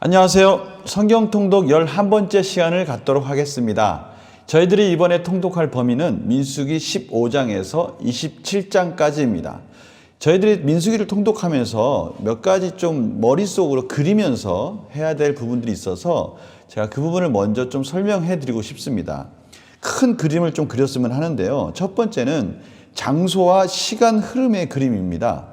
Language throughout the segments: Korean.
안녕하세요. 성경 통독 11번째 시간을 갖도록 하겠습니다. 저희들이 이번에 통독할 범위는 민수기 15장에서 27장까지입니다. 저희들이 민수기를 통독하면서 몇 가지 좀 머릿속으로 그리면서 해야 될 부분들이 있어서 제가 그 부분을 먼저 좀 설명해 드리고 싶습니다. 큰 그림을 좀 그렸으면 하는데요. 첫 번째는 장소와 시간 흐름의 그림입니다.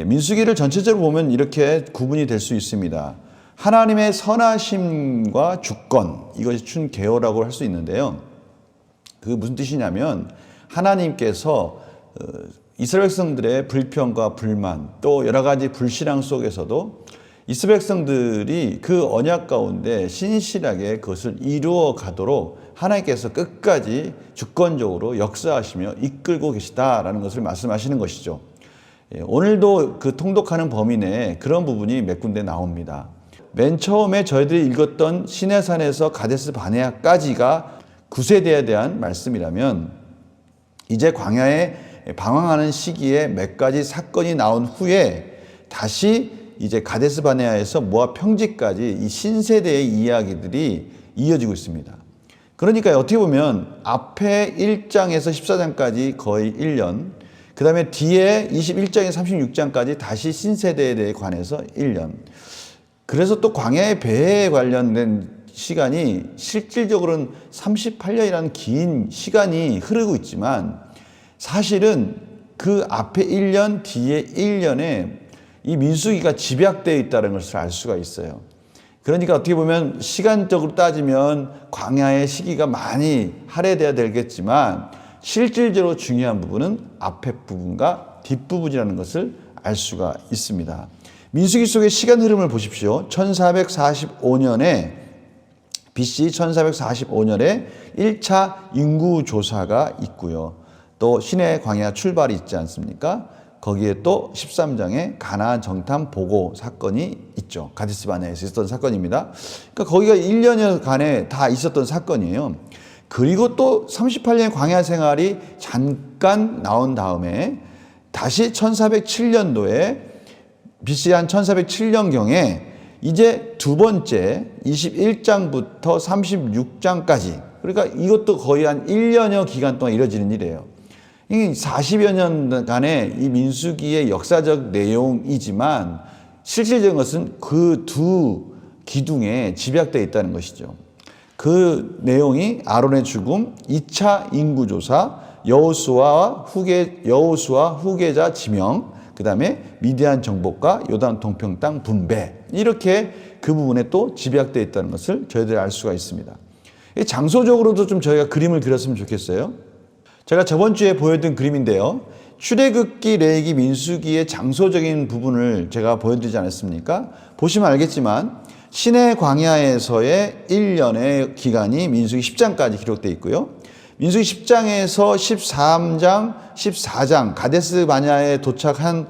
민수기를 전체적으로 보면 이렇게 구분이 될 수 있습니다. 하나님의 선하심과 주권, 이것이 춘 계어라고 할 수 있는데요. 그게 무슨 뜻이냐면 하나님께서 이스라엘 백성들의 불평과 불만, 또 여러 가지 불신앙 속에서도 이스라엘 백성들이 그 언약 가운데 신실하게 그것을 이루어 가도록 하나님께서 끝까지 주권적으로 역사하시며 이끌고 계시다라는 것을 말씀하시는 것이죠. 오늘도 그 통독하는 범위 내에 그런 부분이 몇 군데 나옵니다. 맨 처음에 저희들이 읽었던 시내산에서 가데스 바네아까지가 구세대에 대한 말씀이라면, 이제 광야에 방황하는 시기에 몇 가지 사건이 나온 후에 다시 이제 가데스 바네아에서 모압 평지까지 이 신세대의 이야기들이 이어지고 있습니다. 그러니까 어떻게 보면 앞에 1장에서 14장까지 거의 1년, 그 다음에 뒤에 21장에서 36장까지 다시 신세대에 대해 관해서 1년. 그래서 또 광야의 배에 관련된 시간이 실질적으로는 38년이라는 긴 시간이 흐르고 있지만, 사실은 그 앞에 1년, 뒤에 1년에 이 민수기가 집약되어 있다는 것을 알 수가 있어요. 그러니까 어떻게 보면 시간적으로 따지면 광야의 시기가 많이 할애되어야 되겠지만, 실질적으로 중요한 부분은 앞에 부분과 뒷부분이라는 것을 알 수가 있습니다. 민수기 속의 시간 흐름을 보십시오. 1445년에 BC 1445년에 1차 인구조사가 있고요. 또 신의 광야 출발이 있지 않습니까? 거기에 또 13장에 가나안 정탐 보고 사건이 있죠. 가데스 바네아에서 있었던 사건입니다. 그러니까 거기가 1년여간에 다 있었던 사건이에요. 그리고 또 38년의 광야 생활이 잠깐 나온 다음에 다시 1407년도에 BC 한 1407년경에 이제 두 번째 21장부터 36장까지, 그러니까 이것도 거의 한 1년여 기간 동안 이뤄지는 일이에요. 40여 년간의 이 민수기의 역사적 내용이지만 실질적인 것은 그 두 기둥에 집약되어 있다는 것이죠. 그 내용이 아론의 죽음, 2차 인구조사, 여호수아 후계자 지명, 그 다음에 미디안 정복과 요단 동평 땅 분배, 이렇게 그 부분에 또 집약되어 있다는 것을 저희들이 알 수가 있습니다. 장소적으로도 좀 저희가 그림을 그렸으면 좋겠어요. 제가 저번 주에 보여드린 그림인데요. 출애굽기, 레위기, 민수기의 장소적인 부분을 제가 보여드리지 않았습니까? 보시면 알겠지만 시내 광야에서의 1년의 기간이 민수기 10장까지 기록되어 있고요. 민수기 10장에서 13장, 14장 가데스 바네아에 도착한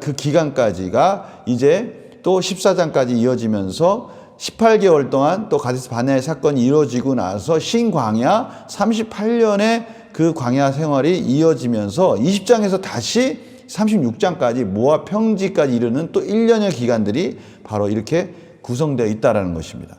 그 기간까지가 이제 또 14장까지 이어지면서 18개월 동안 또 가데스 바네아의 사건이 이루어지고 나서 신광야 38년의 그 광야 생활이 이어지면서 20장에서 다시 36장까지 모압 평지까지 이르는 또 1년의 기간들이 바로 이렇게 구성되어 있다는 것입니다.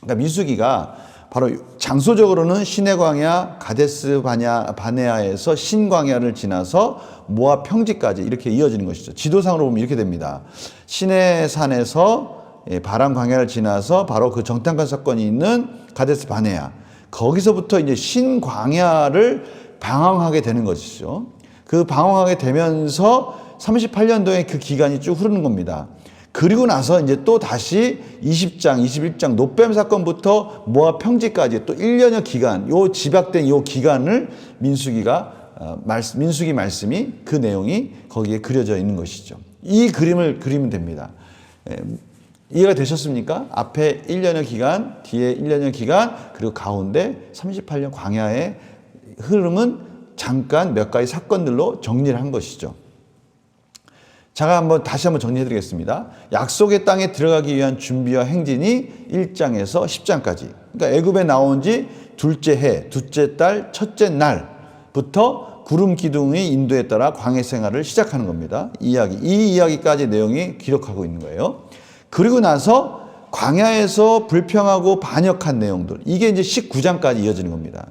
그러니까 민수기가 바로 장소적으로는 시내 광야 가데스 바네아에서 신광야를 지나서 모압 평지까지 이렇게 이어지는 것이죠. 지도상으로 보면 이렇게 됩니다. 시내산에서 바람 광야를 지나서 바로 그 정탐관 사건이 있는 가데스 바네아, 거기서부터 이제 신광야를 방황하게 되는 것이죠. 그 방황하게 되면서 38년도에 그 기간이 쭉 흐르는 겁니다. 그리고 나서 이제 또 다시 20장, 21장 노뱀 사건부터 모압 평지까지 또 1년여 기간, 요 집약된 요 기간을 민수기 말씀이 그 내용이 거기에 그려져 있는 것이죠. 이 그림을 그리면 됩니다. 이해가 되셨습니까? 앞에 1년여 기간, 뒤에 1년여 기간, 그리고 가운데 38년 광야의 흐름은 잠깐 몇 가지 사건들로 정리를 한 것이죠. 제가 다시 한번 정리해 드리겠습니다. 약속의 땅에 들어가기 위한 준비와 행진이 1장에서 10장까지. 그러니까 애굽에 나온 지 둘째 해, 둘째 달, 첫째 날부터 구름 기둥의 인도에 따라 광야 생활을 시작하는 겁니다. 이 이야기까지 내용이 기록하고 있는 거예요. 그리고 나서 광야에서 불평하고 반역한 내용들, 이게 이제 19장까지 이어지는 겁니다.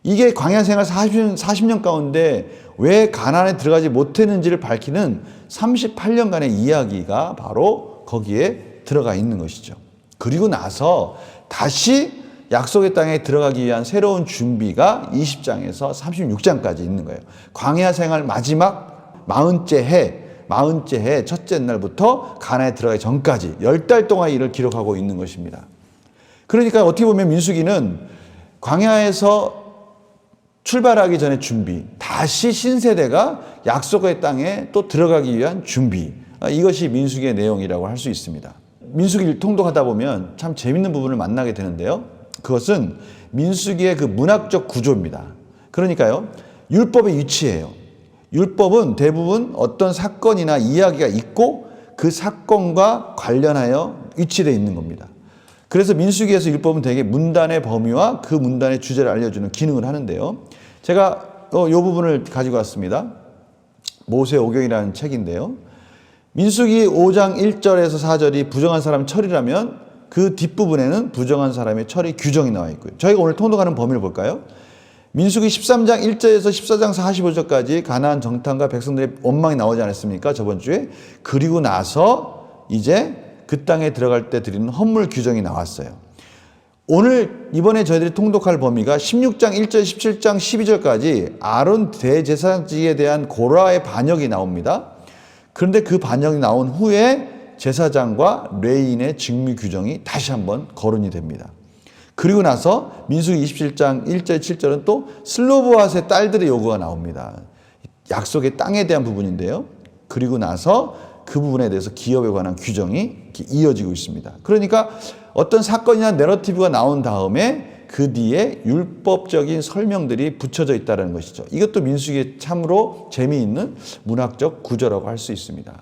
이게 광야 생활 40년 가운데 왜 가나안에 들어가지 못했는지를 밝히는 38년간의 이야기가 바로 거기에 들어가 있는 것이죠. 그리고 나서 다시 약속의 땅에 들어가기 위한 새로운 준비가 20장에서 36장까지 있는 거예요. 광야 생활 마지막 40째 해 첫째 날부터 가나안에 들어가기 전까지 10달 동안의 일을 기록하고 있는 것입니다. 그러니까 어떻게 보면 민수기는 광야에서 출발하기 전에 준비, 다시 신세대가 약속의 땅에 또 들어가기 위한 준비, 이것이 민수기의 내용이라고 할 수 있습니다. 민수기를 통독하다 보면 참 재밌는 부분을 만나게 되는데요. 그것은 민수기의 그 문학적 구조입니다. 그러니까요, 율법의 위치예요. 율법은 대부분 어떤 사건이나 이야기가 있고 그 사건과 관련하여 위치되어 있는 겁니다. 그래서 민수기에서 율법은 대개 문단의 범위와 그 문단의 주제를 알려주는 기능을 하는데요. 제가 이 부분을 가지고 왔습니다. 모세오경이라는 책인데요. 민수기 5장 1절에서 4절이 부정한 사람 철이라면 그 뒷부분에는 부정한 사람의 철이 규정이 나와 있고요. 저희가 오늘 통독하는 범위를 볼까요? 민수기 13장 1절에서 14장 45절까지 가나안 정탐과 백성들의 원망이 나오지 않았습니까? 저번 주에. 그리고 나서 이제 그 땅에 들어갈 때 드리는 헌물 규정이 나왔어요. 오늘 이번에 저희들이 통독할 범위가 16장 1절, 17장 12절까지 아론 대제사장직에 대한 고라의 반역이 나옵니다. 그런데 그 반역이 나온 후에 제사장과 레위인의 직무 규정이 다시 한번 거론이 됩니다. 그리고 나서 민수기 27장 1절, 7절은 또 슬로브핫의 딸들의 요구가 나옵니다. 약속의 땅에 대한 부분인데요. 그리고 나서 그 부분에 대해서 기업에 관한 규정이 이어지고 있습니다. 그러니까 어떤 사건이나 내러티브가 나온 다음에 그 뒤에 율법적인 설명들이 붙여져 있다는 것이죠. 이것도 민수기의 참으로 재미있는 문학적 구조라고 할 수 있습니다.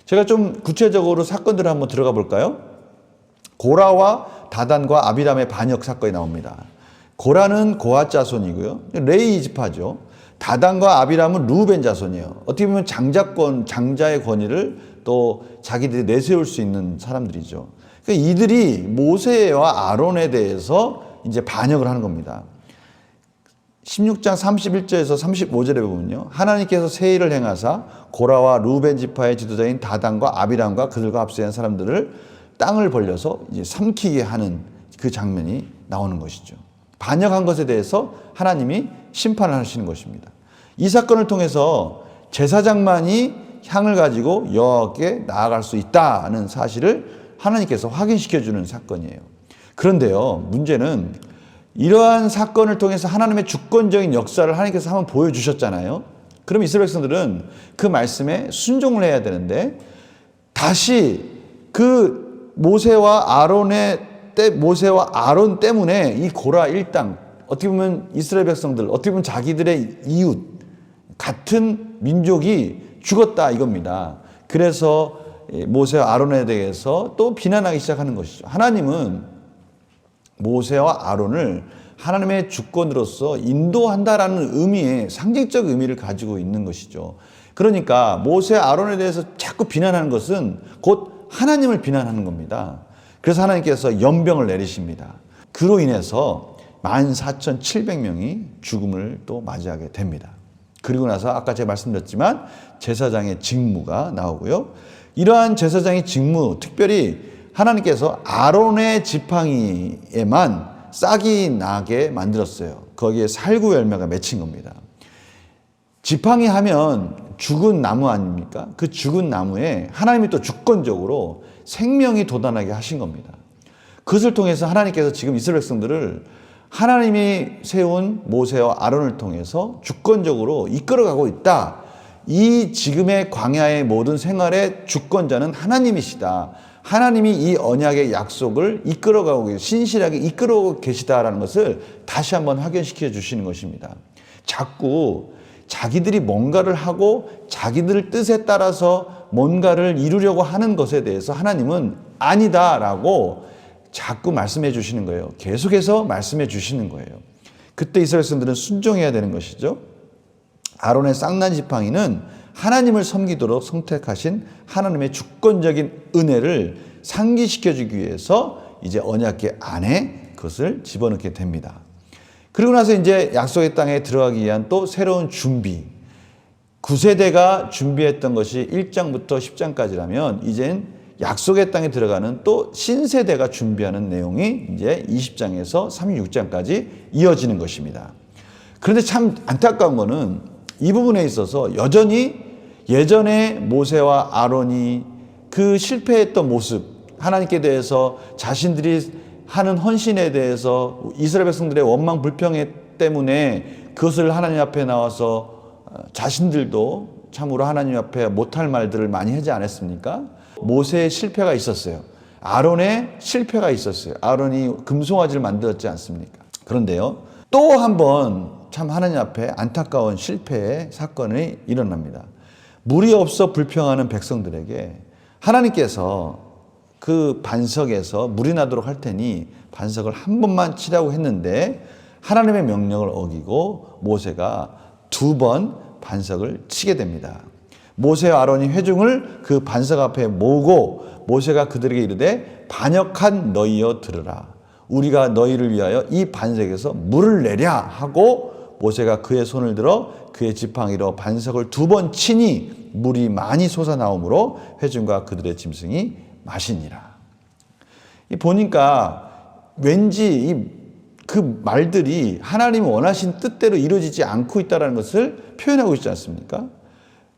제가 좀 구체적으로 사건들을 한번 들어가 볼까요? 고라와 다단과 아비람의 반역 사건이 나옵니다. 고라는 고핫 자손이고요. 레위 지파죠. 다단과 아비람은 루벤 자손이에요. 어떻게 보면 장자의 권위를 또 자기들이 내세울 수 있는 사람들이죠. 그러니까 이들이 모세와 아론에 대해서 이제 반역을 하는 겁니다. 16장 31절에서 35절에 보면요. 하나님께서 새 일을 행하사 고라와 루벤 지파의 지도자인 다단과 아비람과 그들과 합세한 사람들을 땅을 벌려서 이제 삼키게 하는 그 장면이 나오는 것이죠. 반역한 것에 대해서 하나님이 심판을 하시는 것입니다. 이 사건을 통해서 제사장만이 향을 가지고 여호와께 나아갈 수 있다는 사실을 하나님께서 확인시켜주는 사건이에요. 그런데요, 문제는 이러한 사건을 통해서 하나님의 주권적인 역사를 하나님께서 한번 보여주셨잖아요. 그럼 이스라엘 백성들은 그 말씀에 순종을 해야 되는데 다시 그 모세와 아론 때문에 이 고라 일당, 어떻게 보면 이스라엘 백성들, 어떻게 보면 자기들의 이웃, 같은 민족이 죽었다 이겁니다. 그래서 모세와 아론에 대해서 또 비난하기 시작하는 것이죠. 하나님은 모세와 아론을 하나님의 주권으로서 인도한다라는 의미의 상징적 의미를 가지고 있는 것이죠. 그러니까 모세와 아론에 대해서 자꾸 비난하는 것은 곧 하나님을 비난하는 겁니다. 그래서 하나님께서 연병을 내리십니다. 그로 인해서 14,700명이 죽음을 또 맞이하게 됩니다. 그리고 나서 아까 제가 말씀드렸지만 제사장의 직무가 나오고요. 이러한 제사장의 직무, 특별히 하나님께서 아론의 지팡이에만 싹이 나게 만들었어요. 거기에 살구 열매가 맺힌 겁니다. 지팡이 하면 죽은 나무 아닙니까? 그 죽은 나무에 하나님이 또 주권적으로 생명이 돋아나게 하신 겁니다. 그것을 통해서 하나님께서 지금 이스라엘 백성들을 하나님이 세운 모세와 아론을 통해서 주권적으로 이끌어가고 있다. 이 지금의 광야의 모든 생활의 주권자는 하나님이시다. 하나님이 이 언약의 약속을 이끌어가고 신실하게 이끌어가고 계시다라는 것을 다시 한번 확인시켜 주시는 것입니다. 자꾸 자기들이 뭔가를 하고 자기들 뜻에 따라서 뭔가를 이루려고 하는 것에 대해서 하나님은 아니다라고 자꾸 말씀해 주시는 거예요. 계속해서 말씀해 주시는 거예요. 그때 이스라엘 백성들은 순종해야 되는 것이죠. 아론의 쌍난 지팡이는 하나님을 섬기도록 선택하신 하나님의 주권적인 은혜를 상기시켜주기 위해서 이제 언약궤 안에 그것을 집어넣게 됩니다. 그리고 나서 이제 약속의 땅에 들어가기 위한 또 새로운 준비. 9세대가 준비했던 것이 1장부터 10장까지라면 이젠 약속의 땅에 들어가는 또 신세대가 준비하는 내용이 이제 20장에서 36장까지 이어지는 것입니다. 그런데 참 안타까운 거는 이 부분에 있어서 여전히 예전에 모세와 아론이 그 실패했던 모습, 하나님께 대해서 자신들이 하는 헌신에 대해서 이스라엘 백성들의 원망 불평 때문에 그것을 하나님 앞에 나와서 자신들도 참으로 하나님 앞에 못할 말들을 많이 하지 않았습니까? 모세의 실패가 있었어요. 아론의 실패가 있었어요. 아론이 금송아지를 만들었지 않습니까? 그런데요, 또 한 번 참 하나님 앞에 안타까운 실패의 사건이 일어납니다. 물이 없어 불평하는 백성들에게 하나님께서 그 반석에서 물이 나도록 할 테니 반석을 한 번만 치라고 했는데 하나님의 명령을 어기고 모세가 2번 반석을 치게 됩니다. 모세와 아론이 회중을 그 반석 앞에 모으고 모세가 그들에게 이르되 반역한 너희여 들으라. 우리가 너희를 위하여 이 반석에서 물을 내랴 하고 모세가 그의 손을 들어 그의 지팡이로 반석을 2번 치니 물이 많이 솟아나오므로 회중과 그들의 짐승이 마시니라. 보니까 왠지 그 말들이 하나님이 원하신 뜻대로 이루어지지 않고 있다는 것을 표현하고 있지 않습니까?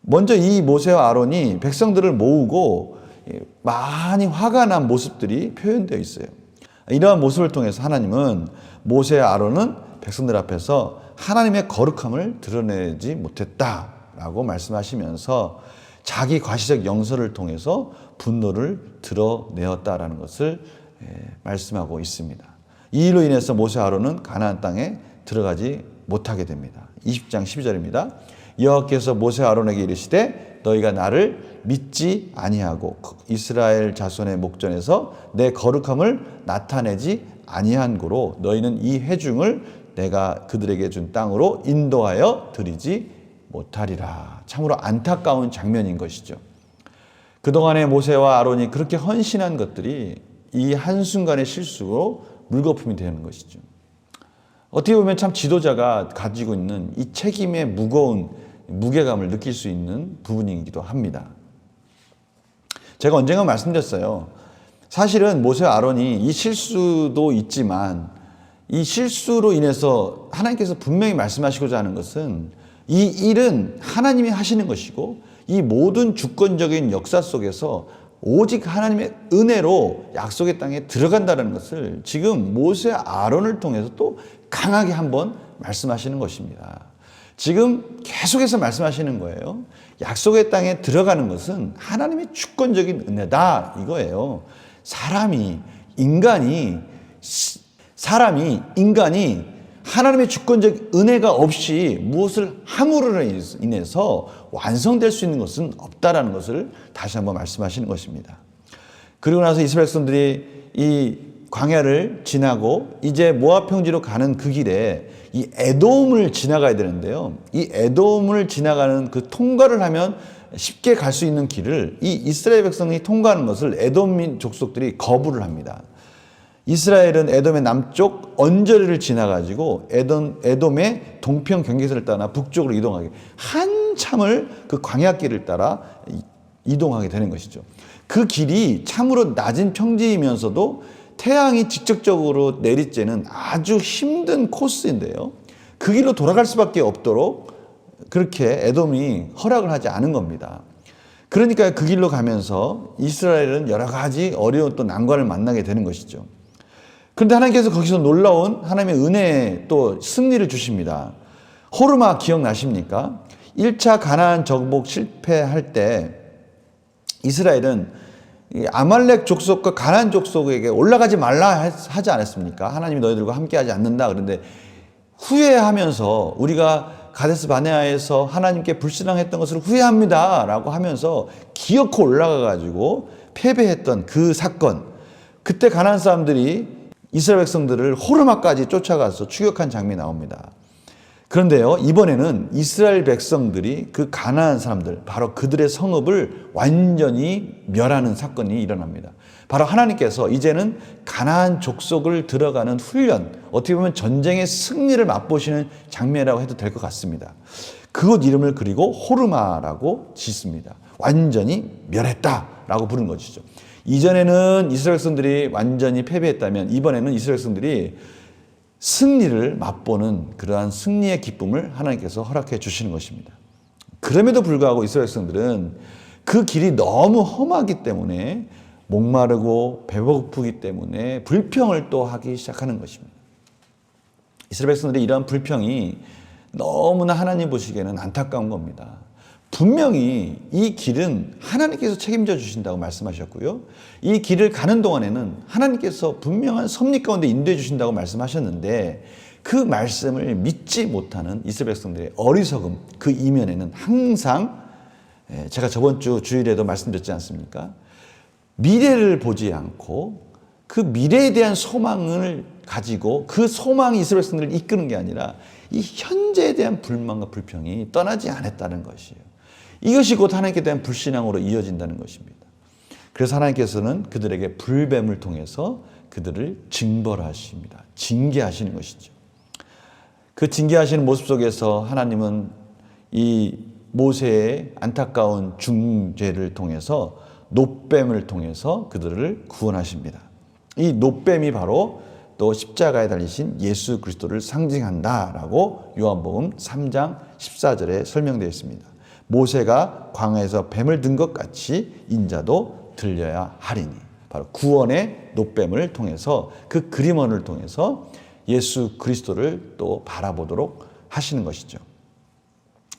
먼저 이 모세와 아론이 백성들을 모으고 많이 화가 난 모습들이 표현되어 있어요. 이러한 모습을 통해서 하나님은 모세와 아론은 백성들 앞에서 하나님의 거룩함을 드러내지 못했다라고 말씀하시면서 자기 과시적 영설을 통해서 분노를 드러내었다라는 것을 말씀하고 있습니다. 이 일로 인해서 모세 아론은 가나안 땅에 들어가지 못하게 됩니다. 20장 12절입니다. 여호와께서 모세 아론에게 이르시되 너희가 나를 믿지 아니하고 이스라엘 자손의 목전에서 내 거룩함을 나타내지 아니한 고로 너희는 이 회중을 내가 그들에게 준 땅으로 인도하여 드리지 못하리라. 참으로 안타까운 장면인 것이죠. 그동안에 모세와 아론이 그렇게 헌신한 것들이 이 한순간의 실수로 물거품이 되는 것이죠. 어떻게 보면 참 지도자가 가지고 있는 이 책임의 무거운 무게감을 느낄 수 있는 부분이기도 합니다. 제가 언젠가 말씀드렸어요. 사실은 모세와 아론이 이 실수도 있지만 이 실수로 인해서 하나님께서 분명히 말씀하시고자 하는 것은 이 일은 하나님이 하시는 것이고 이 모든 주권적인 역사 속에서 오직 하나님의 은혜로 약속의 땅에 들어간다는 것을 지금 모세와 아론을 통해서 또 강하게 한번 말씀하시는 것입니다. 지금 계속해서 말씀하시는 거예요. 약속의 땅에 들어가는 것은 하나님의 주권적인 은혜다 이거예요. 인간이 하나님의 주권적 은혜가 없이 무엇을 함으로 인해서 완성될 수 있는 것은 없다라는 것을 다시 한번 말씀하시는 것입니다. 그리고 나서 이스라엘 백성들이 이 광야를 지나고 이제 모압 평지로 가는 그 길에 이 에돔을 지나가야 되는데요. 이 에돔을 지나가는 그 통과를 하면 쉽게 갈 수 있는 길을 이 이스라엘 백성이 통과하는 것을 에돔 족속들이 거부를 합니다. 이스라엘은 에돔의 남쪽 언저리를 지나가지고 에돔의 동편 경계선을 따라 북쪽으로 이동하게 한참을 그 광야길을 따라 이동하게 되는 것이죠. 그 길이 참으로 낮은 평지이면서도 태양이 직접적으로 내리쬐는 아주 힘든 코스인데요. 그 길로 돌아갈 수밖에 없도록 그렇게 에돔이 허락을 하지 않은 겁니다. 그러니까 그 길로 가면서 이스라엘은 여러 가지 어려운 또 난관을 만나게 되는 것이죠. 그런데 하나님께서 거기서 놀라운 하나님의 은혜에 또 승리를 주십니다. 호르마 기억나십니까? 1차 가나안 정복 실패할 때 이스라엘은 아말렉 족속과 가나안 족속에게 올라가지 말라 하지 않았습니까? 하나님이 너희들과 함께하지 않는다. 그런데 후회하면서 우리가 가데스 바네아에서 하나님께 불신앙했던 것을 후회합니다 라고 하면서 기어코 올라가 가지고 패배했던 그 사건, 그때 가나안 사람들이 이스라엘 백성들을 호르마까지 쫓아가서 추격한 장면이 나옵니다. 그런데요, 이번에는 이스라엘 백성들이 그 가나안 사람들, 바로 그들의 성읍을 완전히 멸하는 사건이 일어납니다. 바로 하나님께서 이제는 가나안 족속을 들어가는 훈련, 어떻게 보면 전쟁의 승리를 맛보시는 장면이라고 해도 될 것 같습니다. 그곳 이름을 그리고 호르마라고 짓습니다. 완전히 멸했다라고 부르는 것이죠. 이전에는 이스라엘 백성들이 완전히 패배했다면 이번에는 이스라엘 백성들이 승리를 맛보는 그러한 승리의 기쁨을 하나님께서 허락해 주시는 것입니다. 그럼에도 불구하고 이스라엘 백성들은 그 길이 너무 험하기 때문에 목마르고 배고프기 때문에 불평을 또 하기 시작하는 것입니다. 이스라엘 백성들의 이러한 불평이 너무나 하나님 보시기에는 안타까운 겁니다. 분명히 이 길은 하나님께서 책임져 주신다고 말씀하셨고요. 이 길을 가는 동안에는 하나님께서 분명한 섭리 가운데 인도해 주신다고 말씀하셨는데 그 말씀을 믿지 못하는 이스라엘 백성들의 어리석음, 그 이면에는 항상 제가 저번 주 주일에도 말씀드렸지 않습니까? 미래를 보지 않고 그 미래에 대한 소망을 가지고 그 소망이 이스라엘 백성들을 이끄는 게 아니라 이 현재에 대한 불만과 불평이 떠나지 않았다는 것이에요. 이것이 곧 하나님께 대한 불신앙으로 이어진다는 것입니다. 그래서 하나님께서는 그들에게 불뱀을 통해서 그들을 징벌하십니다. 징계하시는 것이죠. 그 징계하시는 모습 속에서 하나님은 이 모세의 안타까운 중죄를 통해서 놋뱀을 통해서 그들을 구원하십니다. 이 놋뱀이 바로 또 십자가에 달리신 예수 그리스도를 상징한다라고 요한복음 3장 14절에 설명되어 있습니다. 모세가 광야에서 뱀을 든 것 같이 인자도 들려야 하리니. 바로 구원의 놋뱀을 통해서 그 그림원을 통해서 예수 그리스도를 또 바라보도록 하시는 것이죠.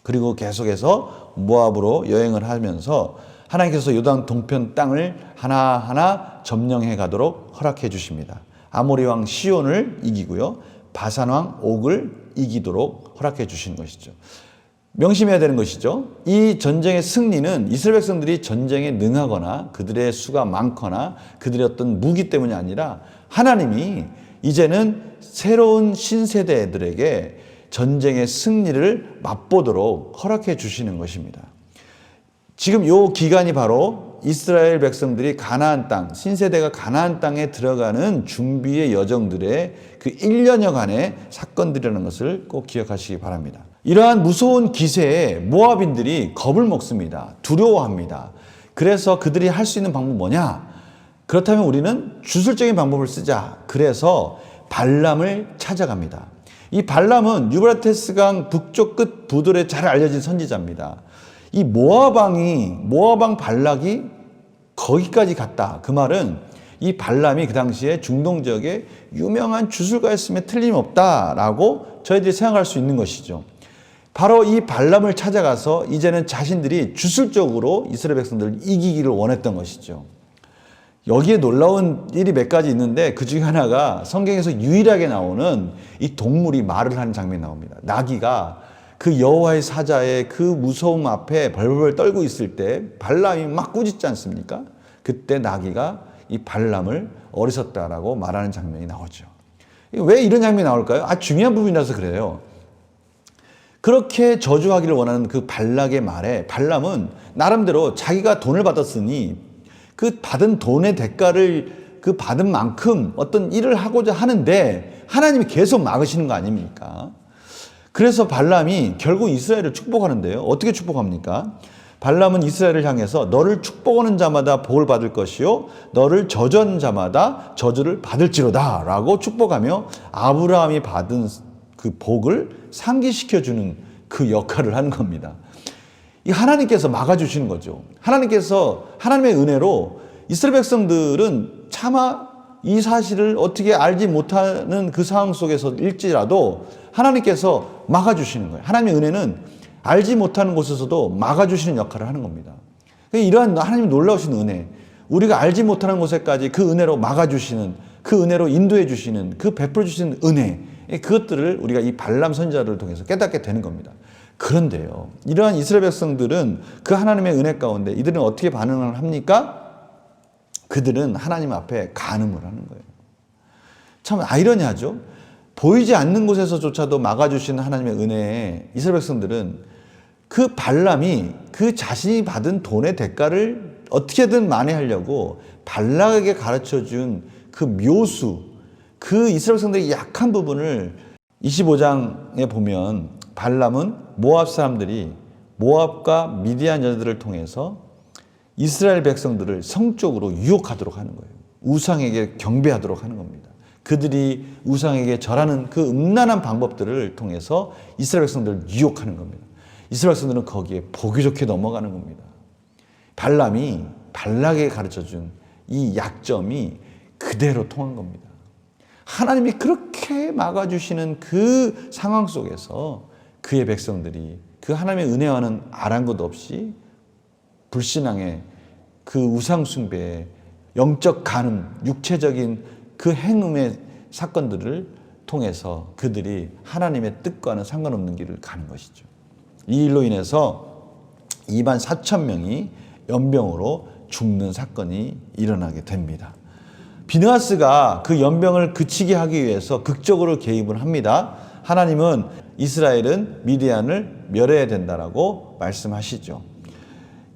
그리고 계속해서 모압으로 여행을 하면서 하나님께서 요단 동편 땅을 하나하나 점령해 가도록 허락해 주십니다. 아모리 왕 시온을 이기고요. 바산 왕 옥을 이기도록 허락해 주시는 것이죠. 명심해야 되는 것이죠. 이 전쟁의 승리는 이스라엘 백성들이 전쟁에 능하거나 그들의 수가 많거나 그들의 어떤 무기 때문이 아니라 하나님이 이제는 새로운 신세대들에게 전쟁의 승리를 맛보도록 허락해 주시는 것입니다. 지금 이 기간이 바로 이스라엘 백성들이 가나안 땅, 신세대가 가나안 땅에 들어가는 준비의 여정들의 그 1년여간의 사건들이라는 것을 꼭 기억하시기 바랍니다. 이러한 무서운 기세에 모압인들이 겁을 먹습니다. 두려워합니다. 그래서 그들이 할 수 있는 방법은 뭐냐? 그렇다면 우리는 주술적인 방법을 쓰자. 그래서 발람을 찾아갑니다. 이 발람은 유브라테스강 북쪽 끝 부들에 잘 알려진 선지자입니다. 이 모압왕 발락이 거기까지 갔다. 그 말은 이 발람이 그 당시에 중동 지역의 유명한 주술가였음에 틀림없다라고 저희들이 생각할 수 있는 것이죠. 바로 이 발람을 찾아가서 이제는 자신들이 주술적으로 이스라엘 백성들을 이기기를 원했던 것이죠. 여기에 놀라운 일이 몇 가지 있는데 그 중에 하나가 성경에서 유일하게 나오는 이 동물이 말을 하는 장면이 나옵니다. 나귀가 그 여호와의 사자의 그 무서움 앞에 벌벌 떨고 있을 때 발람이 막 꾸짖지 않습니까? 그때 나귀가 이 발람을 어리석다라고 말하는 장면이 나오죠. 왜 이런 장면이 나올까요? 중요한 부분이라서 그래요. 그렇게 저주하기를 원하는 그 발락의 말에 발람은 나름대로 자기가 돈을 받았으니 그 받은 돈의 대가를 그 받은 만큼 어떤 일을 하고자 하는데 하나님이 계속 막으시는 거 아닙니까? 그래서 발람이 결국 이스라엘을 축복하는데요. 어떻게 축복합니까? 발람은 이스라엘을 향해서 너를 축복하는 자마다 복을 받을 것이요 너를 저주하는 자마다 저주를 받을지로다 라고 축복하며 아브라함이 받은 그 복을 상기시켜주는 그 역할을 하는 겁니다. 이 하나님께서 막아주시는 거죠. 하나님께서 하나님의 은혜로 이스라엘 백성들은 차마 이 사실을 어떻게 알지 못하는 그 상황 속에서 일지라도 하나님께서 막아주시는 거예요. 하나님의 은혜는 알지 못하는 곳에서도 막아주시는 역할을 하는 겁니다. 이러한 하나님의 놀라우신 은혜, 우리가 알지 못하는 곳에까지 그 은혜로 막아주시는, 그 은혜로 인도해 주시는, 그 베풀어 주시는 은혜, 그것들을 우리가 이 발람 선지자를 통해서 깨닫게 되는 겁니다. 그런데요, 이러한 이스라엘 백성들은 그 하나님의 은혜 가운데 이들은 어떻게 반응을 합니까? 그들은 하나님 앞에 간음을 하는 거예요. 참 아이러니하죠. 보이지 않는 곳에서조차도 막아주시는 하나님의 은혜에 이스라엘 백성들은 그 발람이 그 자신이 받은 돈의 대가를 어떻게든 만회하려고 발락에게 가르쳐준 그 묘수, 그 이스라엘 백성들의 약한 부분을 25장에 보면 발람은 모압 사람들이 모압과 미디안 여자들을 통해서 이스라엘 백성들을 성적으로 유혹하도록 하는 거예요. 우상에게 경배하도록 하는 겁니다. 그들이 우상에게 절하는 그 음란한 방법들을 통해서 이스라엘 백성들을 유혹하는 겁니다. 이스라엘 백성들은 거기에 보기 좋게 넘어가는 겁니다. 발람이 발락에게 가르쳐준 이 약점이 그대로 통한 겁니다. 하나님이 그렇게 막아주시는 그 상황 속에서 그의 백성들이 그 하나님의 은혜와는 아랑곳 없이 불신앙의 그 우상숭배의 영적 간음, 육체적인 그 행음의 사건들을 통해서 그들이 하나님의 뜻과는 상관없는 길을 가는 것이죠. 이 일로 인해서 2만 4천 명이 연병으로 죽는 사건이 일어나게 됩니다. 비느하스가 그 연병을 그치게 하기 위해서 극적으로 개입을 합니다. 하나님은 이스라엘은 미디안을 멸해야 된다라고 말씀하시죠.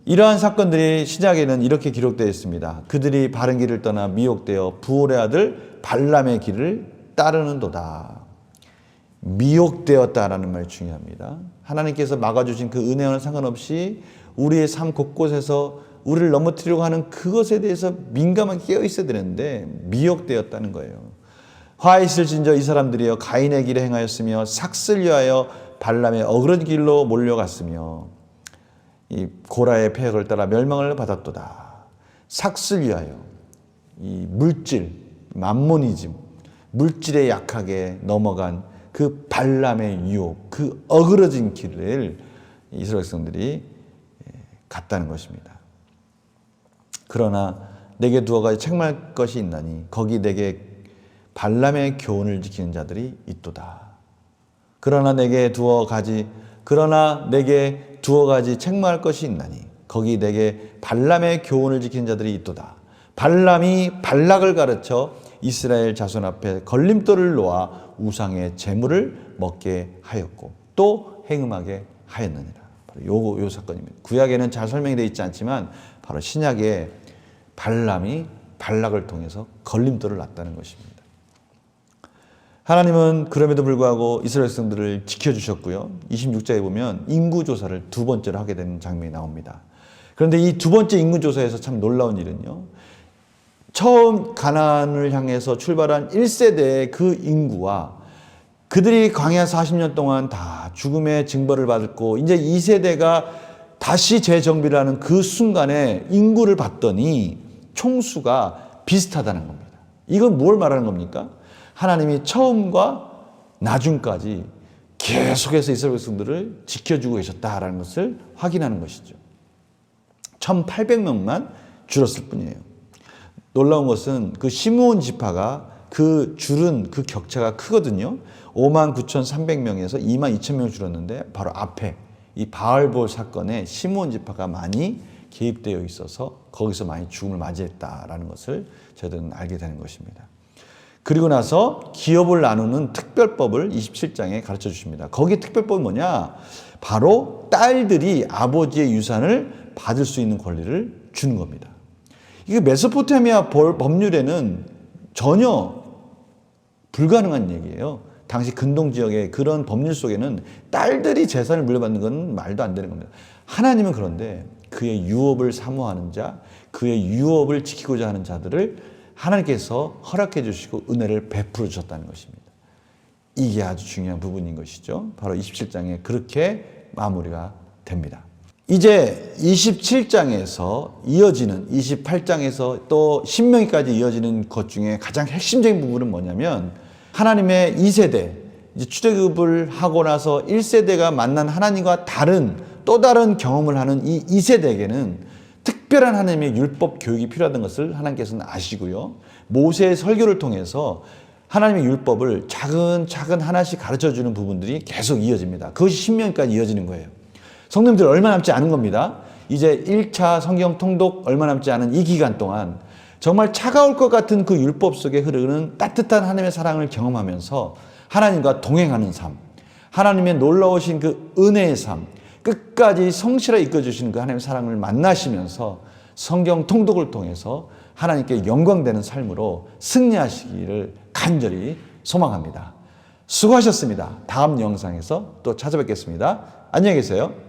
이러한 사건들이 신약에는 이렇게 기록되어 있습니다. 그들이 바른 길을 떠나 미혹되어 부올의 아들 발람의 길을 따르는도다. 미혹되었다라는 말이 중요합니다. 하나님께서 막아주신 그 은혜와는 상관없이 우리의 삶 곳곳에서 우리를 넘어뜨리려고 하는 그것에 대해서 민감하게 깨어 있어야 되는데 미혹되었다는 거예요. 화 있을 진저 이 사람들이여 가인의 길에 행하였으며 삭슬 위하여 발람의 어그런 길로 몰려갔으며 이 고라의 폐역을 따라 멸망을 받았도다. 삭슬 위하여 이 물질, 맘모니즘, 물질에 약하게 넘어간 그 발람의 유혹, 그 어그러진 길을 이스라엘 백성들이 갔다는 것입니다. 그러나 내게 두어가지 책망할 것이 있나니 거기 내게 발람의 교훈을 지키는 자들이 있도다. 그러나 내게 두어가지 책망할 것이 있나니 거기 내게 발람의 교훈을 지키는 자들이 있도다. 발람이 발락을 가르쳐 이스라엘 자손 앞에 걸림돌을 놓아 우상의 재물을 먹게 하였고 또 행음하게 하였느니라. 바로 요 사건입니다. 구약에는 잘 설명이 되어 있지 않지만 바로 신약에 발람이 발락을 통해서 걸림돌을 놨다는 것입니다. 하나님은 그럼에도 불구하고 이스라엘 백성들을 지켜주셨고요. 26장에 보면 인구조사를 두 번째로 하게 되는 장면이 나옵니다. 그런데 이 두 번째 인구조사에서 참 놀라운 일은요. 처음 가나안을 향해서 출발한 1세대의 그 인구와 그들이 광야 40년 동안 다 죽음의 징벌을 받고 이제 2세대가 다시 재정비를 하는 그 순간에 인구를 봤더니 총수가 비슷하다는 겁니다. 이건 뭘 말하는 겁니까? 하나님이 처음과 나중까지 계속해서 이스라엘 백성들을 지켜주고 계셨다라는 것을 확인하는 것이죠. 1,800명만 줄었을 뿐이에요. 놀라운 것은 그 시므온 지파가 그 줄은 그 격차가 크거든요. 59,300명에서 22,000명 줄었는데 바로 앞에 이 바알볼 사건에 시므온 지파가 많이 개입되어 있어서 거기서 많이 죽음을 맞이했다라는 것을 저희들은 알게 되는 것입니다. 그리고 나서 기업을 나누는 특별법을 27장에 가르쳐 주십니다. 거기 특별법은 뭐냐? 바로 딸들이 아버지의 유산을 받을 수 있는 권리를 주는 겁니다. 이게 메소포타미아 법률에는 전혀 불가능한 얘기예요. 당시 근동 지역의 그런 법률 속에는 딸들이 재산을 물려받는 건 말도 안 되는 겁니다. 하나님은 그런데 그의 유업을 사모하는 자, 그의 유업을 지키고자 하는 자들을 하나님께서 허락해 주시고 은혜를 베풀어 주셨다는 것입니다. 이게 아주 중요한 부분인 것이죠. 바로 27장에 그렇게 마무리가 됩니다. 이제 27장에서 이어지는 28장에서 또 신명기까지 이어지는 것 중에 가장 핵심적인 부분은 뭐냐면 하나님의 2세대, 이제 출애굽을 하고 나서 1세대가 만난 하나님과 또 다른 경험을 하는 이 2세대에게는 특별한 하나님의 율법 교육이 필요하다는 것을 하나님께서는 아시고요. 모세의 설교를 통해서 하나님의 율법을 차근차근 하나씩 가르쳐주는 부분들이 계속 이어집니다. 그것이 신명기까지 이어지는 거예요. 성도님들 얼마 남지 않은 겁니다. 이제 1차 성경 통독 얼마 남지 않은 이 기간 동안 정말 차가울 것 같은 그 율법 속에 흐르는 따뜻한 하나님의 사랑을 경험하면서 하나님과 동행하는 삶, 하나님의 놀라우신 그 은혜의 삶, 끝까지 성실하게 이끌어주시는 그 하나님의 사랑을 만나시면서 성경 통독을 통해서 하나님께 영광되는 삶으로 승리하시기를 간절히 소망합니다. 수고하셨습니다. 다음 영상에서 또 찾아뵙겠습니다. 안녕히 계세요.